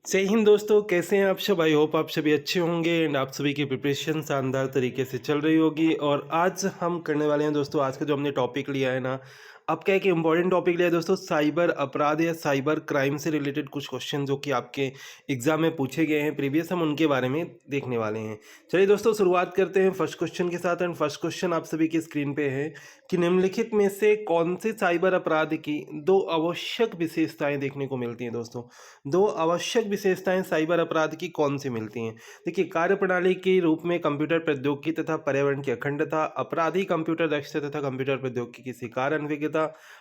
जय हिंद दोस्तों, कैसे हैं आप सब। आई होप आप सभी अच्छे होंगे एंड आप सभी की प्रिपरेशन शानदार तरीके से चल रही होगी। और आज हम करने वाले हैं दोस्तों, आज का जो हमने टॉपिक लिया है ना, अब क्या है कि इम्पोर्टेंट टॉपिक लिया है दोस्तों, साइबर अपराध या साइबर क्राइम से रिलेटेड कुछ क्वेश्चन जो कि आपके एग्जाम में पूछे गए हैं प्रीवियस, हम उनके बारे में देखने वाले हैं। चलिए दोस्तों, शुरुआत करते हैं फर्स्ट क्वेश्चन के साथ। एंड फर्स्ट क्वेश्चन आप सभी की स्क्रीन पे है कि निम्नलिखित में से कौन से साइबर अपराध की दो आवश्यक विशेषताएं देखने को मिलती हैं। दोस्तों, दो आवश्यक विशेषताएं साइबर अपराध की कौन सी मिलती हैं। देखिए, कार्यप्रणाली के रूप में कंप्यूटर प्रौद्योगिकी तथा पर्यावरण की अखंडता, अपराधी कंप्यूटर दक्षता तथा कंप्यूटर प्रौद्योगिकी की शिकार अनभिज्ञता,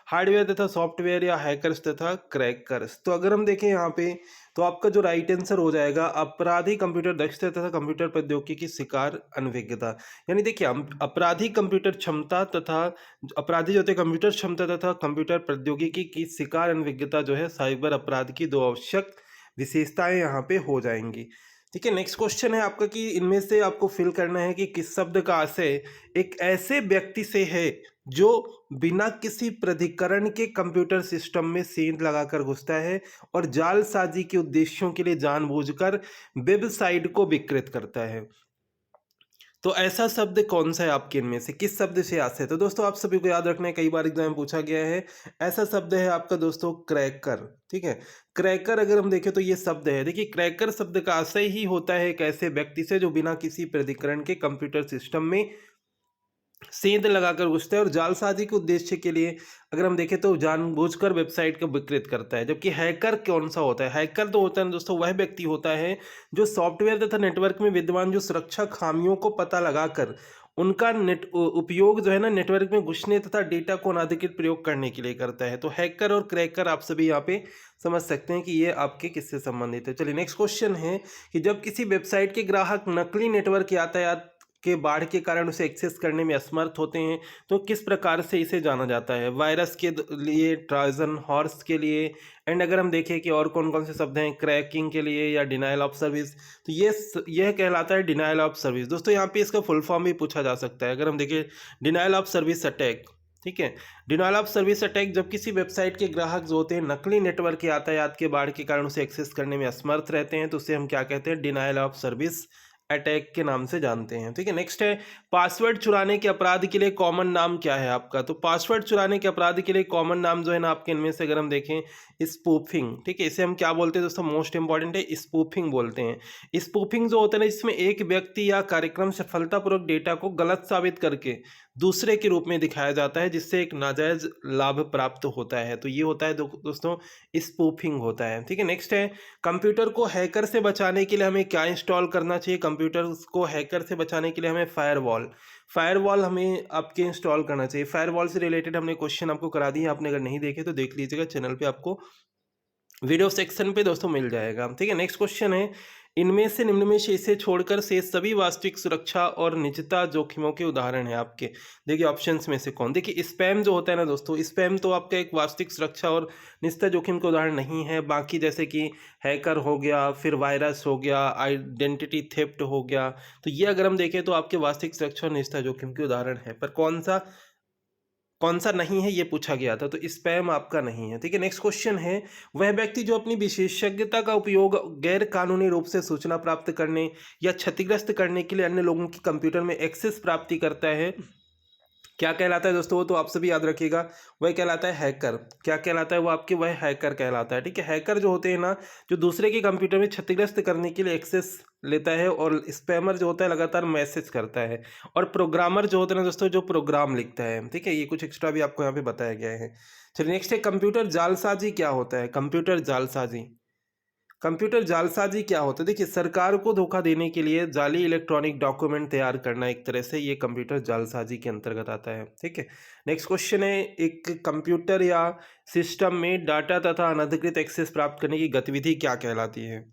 हार्डवेयर तथा सॉफ्टवेयर या हैकर्स तथा क्रैकर्स। तो अगर हम देखें यहाँ पे, तो आपका जो राइट आंसर हो जाएगा अपराधी कंप्यूटर दक्षता तथा कंप्यूटर प्रौद्योगिकी की शिकार अनभिज्ञता। यानी देखिए, हम अपराधी कंप्यूटर क्षमता तथा अपराधी जो होते हैं कंप्यूटर क्षमता तथा कंप्यूटर प्रौद्योगिकी की शिकार अनभिज्ञता जो है साइबर अपराध की दो आवश्यक विशेषताएं यहाँ पे हो जाएंगी। ठीक है, नेक्स्ट क्वेश्चन है आपका कि इनमें से आपको फिल करना है कि किस शब्द का आशय एक ऐसे व्यक्ति से है जो बिना किसी प्राधिकरण के कंप्यूटर सिस्टम में सेंध लगाकर घुसता है और जालसाजी के उद्देश्यों के लिए जानबूझकर वेबसाइट को विकृत करता है। तो ऐसा शब्द कौन सा है आपके इनमें से, किस शब्द से आशय है। तो दोस्तों, आप सभी को याद रखना है, कई बार एग्जाम में पूछा गया है। ऐसा शब्द है आपका दोस्तों क्रैकर। ठीक है, क्रैकर अगर हम देखें तो ये शब्द है। देखिए, क्रैकर शब्द का आशय ही होता है एक ऐसे व्यक्ति से जो बिना किसी प्राधिकरण के कंप्यूटर सिस्टम में सेंध लगाकर घुसता है और जालसाजी के उद्देश्य के लिए अगर हम देखें तो जानबूझकर वेबसाइट को विकृत करता है। जबकि हैकर कौन सा होता है, हैकर तो होता है दोस्तों वह व्यक्ति होता है जो सॉफ्टवेयर तथा नेटवर्क में विद्यमान जो सुरक्षा खामियों को पता लगाकर उनका उपयोग जो है ना नेटवर्क में घुसने तथा डेटा को अनाधिकृत प्रयोग करने के लिए करता है। तो हैकर और क्रैकर आप सभी यहाँ पे समझ सकते हैं कि ये आपके किससे संबंधित है। चलिए, नेक्स्ट क्वेश्चन है कि जब किसी वेबसाइट के ग्राहक नकली नेटवर्क यातायात के बाढ़ के कारण उसे एक्सेस करने में असमर्थ होते हैं तो किस प्रकार से इसे जाना जाता है। वायरस के लिए, ट्राजन हॉर्स के लिए, एंड अगर हम देखें कि और कौन कौन से शब्द हैं, क्रैकिंग के लिए या डिनाइल ऑफ सर्विस, तो यह कहलाता है डिनाइल ऑफ सर्विस। दोस्तों, यहाँ पे इसका फुल फॉर्म भी पूछा जा सकता है। अगर हम देखें डिनाइल ऑफ सर्विस अटैक, ठीक है, डिनाइल ऑफ सर्विस अटैक जब किसी वेबसाइट के ग्राहक जो होते हैं नकली नेटवर्क यातायात के बाढ़ के कारण उसे एक्सेस करने में असमर्थ रहते हैं तो उसे हम क्या कहते हैं, डिनाइल ऑफ सर्विस अटैक के नाम से जानते हैं। ठीक है, नेक्स्ट है पासवर्ड चुराने के अपराध के लिए कॉमन नाम क्या है आपका। तो पासवर्ड चुराने के अपराध के लिए कॉमन नाम जो है ना आपके इनमें से अगर हम देखें स्पूफिंग। ठीक है, इसे हम क्या बोलते हैं दोस्तों, मोस्ट इंपॉर्टेंट है स्पूफिंग बोलते हैं। स्पूफिंग जो होता है ना, जिसमें एक व्यक्ति या कार्यक्रम सफलतापूर्वक डेटा को गलत साबित करके दूसरे के रूप में दिखाया जाता है जिससे एक नाजायज लाभ प्राप्त होता है। तो ये होता है दोस्तों स्पूफिंग होता है। ठीक है, नेक्स्ट है कंप्यूटर को हैकर से बचाने के लिए हमें क्या इंस्टॉल करना चाहिए। कंप्यूटर को हैकर से बचाने के लिए हमें फायरवॉल हमें आपके इंस्टॉल करना चाहिए। फायरवॉल से रिलेटेड हमने क्वेश्चन आपको करा दिए, आपने अगर नहीं देखे तो देख लीजिएगा, चैनल पे आपको वीडियो सेक्शन पे दोस्तों मिल जाएगा। ठीक है, नेक्स्ट क्वेश्चन है इनमें से निम्न में से इसे छोड़कर से सभी वास्तविक सुरक्षा और निजता जोखिमों के उदाहरण है आपके। देखिए, ऑप्शंस में से कौन। देखिए, स्पैम जो होता है ना दोस्तों, स्पैम तो आपका एक वास्तविक सुरक्षा और निजता जोखिम का उदाहरण नहीं है। बाकी जैसे कि हैकर हो गया, फिर वायरस हो गया, आइडेंटिटी थेफ्ट हो गया, तो ये अगर हम देखें तो आपके वास्तविक सुरक्षा और निजता जोखिम के उदाहरण है। पर कौन सा नहीं है ये पूछा गया था, तो स्पैम आपका नहीं है। ठीक है, नेक्स्ट क्वेश्चन है वह व्यक्ति जो अपनी विशेषज्ञता का उपयोग गैर कानूनी रूप से सूचना प्राप्त करने या क्षतिग्रस्त करने के लिए अन्य लोगों की कंप्यूटर में एक्सेस प्राप्ति करता है, क्या कहलाता है दोस्तों। वो तो आप सभी याद रखिएगा, वह कहलाता है हैकर। क्या कहलाता है वो आपके, वह हैकर कहलाता है। ठीक है, हैकर जो होते हैं ना, जो दूसरे के कंप्यूटर में क्षतिग्रस्त करने के लिए एक्सेस लेता है, और स्पैमर जो होता है लगातार मैसेज करता है, और प्रोग्रामर जो होता है ना दोस्तों, जो प्रोग्राम लिखता है। ठीक है, ये कुछ एक्स्ट्रा भी आपको यहाँ पे बताया गया है। चलिए, नेक्स्ट है कंप्यूटर जालसाजी क्या होता है। कंप्यूटर जालसाजी क्या होता है। देखिए, सरकार को धोखा देने के लिए जाली इलेक्ट्रॉनिक डॉक्यूमेंट तैयार करना एक तरह से ये कंप्यूटर जालसाजी के अंतर्गत आता है। ठीक है, नेक्स्ट क्वेश्चन है एक कंप्यूटर या सिस्टम में डाटा तथा अनधिकृत एक्सेस प्राप्त करने की गतिविधि क्या कहलाती है।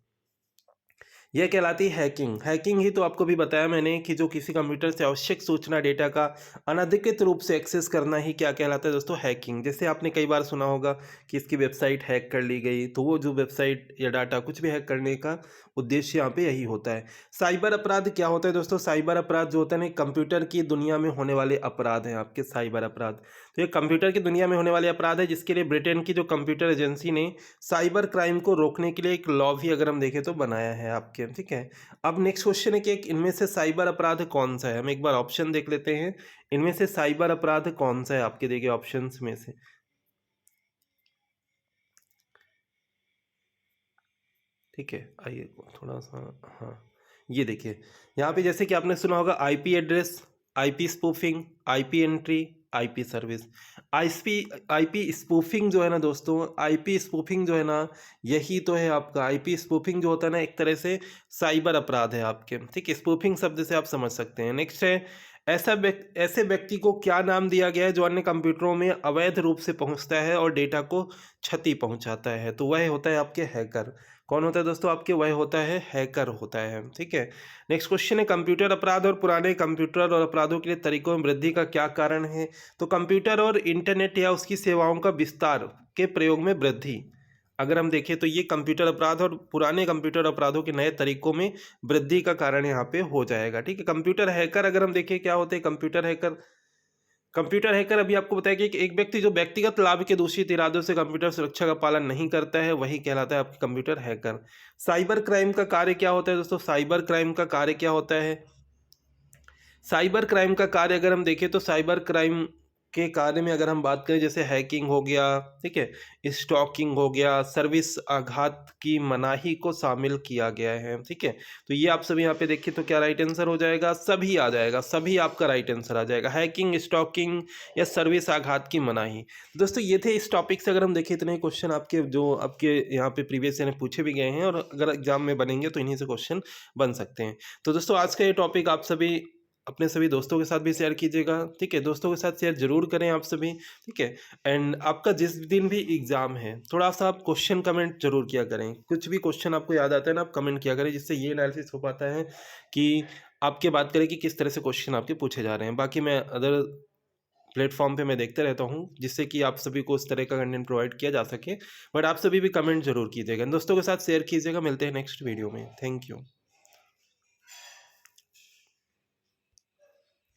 यह कहलाती है हैकिंग। हैकिंग ही तो आपको भी बताया मैंने कि जो किसी कंप्यूटर से आवश्यक सूचना डेटा का अनधिकृत रूप से एक्सेस करना ही क्या कहलाता है दोस्तों, हैकिंग। जैसे आपने कई बार सुना होगा कि इसकी वेबसाइट हैक कर ली गई, तो वो जो वेबसाइट या डाटा कुछ भी हैक करने का उद्देश्य यहाँ पे यही होता है। साइबर अपराध क्या होता है दोस्तों, साइबर अपराध जो होता है ना, कंप्यूटर की दुनिया में होने वाले अपराध हैं आपके साइबर अपराध। तो ये कंप्यूटर की दुनिया में होने वाले अपराध है, जिसके लिए ब्रिटेन की जो कंप्यूटर एजेंसी ने साइबर क्राइम को रोकने के लिए एक लॉ भी अगर हम देखें तो बनाया है आपके, ठीक है। अब नेक्स्ट क्वेश्चन है कि एक इनमें से साइबर अपराध कौन सा है। हम एक बार ऑप्शन देख लेते हैं, इनमें से साइबर अपराध कौन सा है आपके देखिए ऑप्शंस में से। ठीक है, आइए थोड़ा सा, हाँ ये देखिए यहाँ पे जैसे कि आपने सुना होगा IP address, IP spoofing, IP entry, IP service. IP IP spoofing जो है ना दोस्तों, आईपी स्पूफिंग जो है ना, यही तो है आपका आईपी स्पूफिंग जो होता है ना, एक तरह से साइबर अपराध है आपके, ठीक है। स्पूफिंग शब्द से आप समझ सकते हैं। नेक्स्ट है ऐसे व्यक्ति को क्या नाम दिया गया है जो अन्य कंप्यूटरों में अवैध रूप से पहुंचता है और डेटा को क्षति पहुंचाता है, तो वह होता है आपके हैकर। कौन होता है दोस्तों आपके, वह होता है हैकर होता है, ठीक है। नेक्स्ट क्वेश्चन है कंप्यूटर अपराध और पुराने कंप्यूटर और अपराधों के लिए तरीकों में वृद्धि का क्या कारण है। तो कंप्यूटर और इंटरनेट या उसकी सेवाओं का विस्तार के प्रयोग में वृद्धि, अगर हम देखें तो ये कंप्यूटर अपराध और पुराने कंप्यूटर अपराधों के नए तरीकों में वृद्धि का कारण यहाँ पे हो जाएगा, ठीक है। कंप्यूटर हैकर अगर हम देखें क्या होते हैं कंप्यूटर हैकर, कंप्यूटर हैकर अभी आपको बताया कि एक व्यक्ति जो व्यक्तिगत लाभ के दूषित इरादों से कंप्यूटर सुरक्षा का पालन नहीं करता है, वही कहलाता है आपके कंप्यूटर हैकर। साइबर क्राइम का कार्य क्या होता है दोस्तों, साइबर क्राइम का कार्य क्या होता है। साइबर क्राइम का कार्य अगर हम देखें तो साइबर क्राइम के कार्य में अगर हम बात करें, जैसे हैकिंग हो गया, ठीक है, स्टॉकिंग हो गया, सर्विस आघात की मनाही को शामिल किया गया है, ठीक है। तो ये आप सभी यहाँ पे देखिए तो क्या राइट आंसर हो जाएगा, सभी आ जाएगा, सभी आपका राइट आंसर आ जाएगा, हैकिंग, स्टॉकिंग या सर्विस आघात की मनाही। दोस्तों ये थे इस टॉपिक से अगर हम देखें इतने क्वेश्चन आपके जो आपके यहाँ पे प्रीवियस ईयर में पूछे भी गए हैं, और अगर एग्जाम में बनेंगे तो इन्हीं से क्वेश्चन बन सकते हैं। तो दोस्तों आज का ये टॉपिक आप सभी अपने सभी दोस्तों के साथ भी शेयर कीजिएगा, ठीक है। दोस्तों के साथ शेयर जरूर करें आप सभी, ठीक है। एंड आपका जिस दिन भी एग्जाम है थोड़ा सा आप क्वेश्चन कमेंट जरूर किया करें, कुछ भी क्वेश्चन आपको याद आता है ना आप कमेंट किया करें, जिससे ये एनालिसिस हो पाता है कि आपके बात करें कि किस तरह से क्वेश्चन आपके पूछे जा रहे हैं। बाकी मैं अदर प्लेटफॉर्म पे मैं देखते रहता हूँ, जिससे कि आप सभी को उस तरह का कंटेंट प्रोवाइड किया जा सके, बट आप सभी भी कमेंट जरूर कीजिएगा, दोस्तों के साथ शेयर कीजिएगा। मिलते हैं नेक्स्ट वीडियो में, थैंक यू।